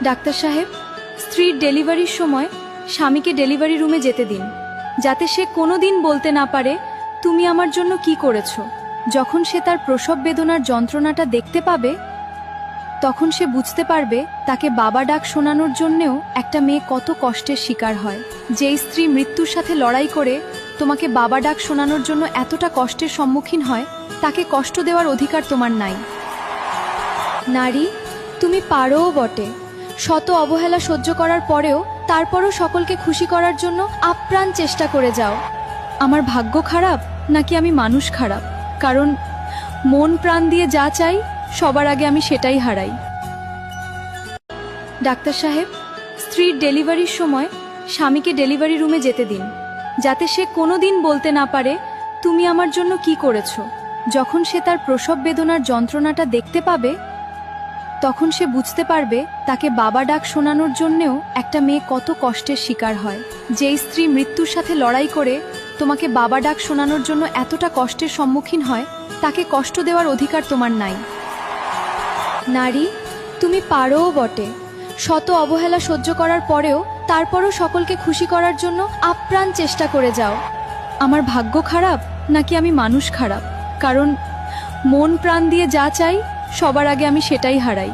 Doctor সাহেব, স্ত্রীর ডেলিভারির সময় স্বামীকে ডেলিভারি রুমে যেতে দিন, যাতে সে কোনোদিন বলতে না পারে তুমি আমার জন্য কি করেছো। যখন সে তার প্রসব বেদনার যন্ত্রণাটা দেখতে পাবে, তখন সে বুঝতে পারবে তাকে বাবা ডাক শোনানোর জন্যেও একটা মেয়ে কত কষ্টের শিকার হয়। যেই স্ত্রী মৃত্যুর সাথে লড়াই করে তোমাকে বাবা ডাক শোনানোর জন্য এতটা কষ্টের সম্মুখীন হয়, তাকে কষ্ট দেওয়ার অধিকার তোমার নাই। নারী, তুমি পারোও বটে। শত অবহেলা সহ্য করার পরেও তারপরও সকলকে খুশি করার জন্য আপ্রাণ চেষ্টা করে যাও। আমার ভাগ্য খারাপ নাকি আমি মানুষ খারাপ? কারণ মন প্রাণ দিয়ে যা চাই সবার আগে আমি সেটাই হারাই। ডাক্তার সাহেব, স্ত্রীর ডেলিভারির সময় স্বামীকে ডেলিভারি রুমে যেতে দিন, যাতে সে কোনোদিন বলতে না পারে তুমি আমার জন্য কি করেছো। যখন সে তার প্রসব বেদনার যন্ত্রণাটা দেখতে পাবে, তখন সে বুঝতে পারবে তাকে বাবা ডাক শোনানোর জন্যেও একটা মেয়ে কত কষ্টের শিকার হয়। যেই স্ত্রী মৃত্যুর সাথে লড়াই করে তোমাকে বাবা ডাক শোনানোর জন্য এতটা কষ্টের সম্মুখীন হয়, তাকে কষ্ট দেওয়ার অধিকার তোমার নাই। নারী, তুমি পারোও বটে। শত অবহেলা সহ্য করার পরেও তারপরও সকলকে খুশি করার জন্য আপ্রাণ চেষ্টা করে যাও। আমার ভাগ্য খারাপ নাকি আমি মানুষ খারাপ? কারণ মন প্রাণ দিয়ে যা চাই সবার আগে আমি সেটাই হারাই।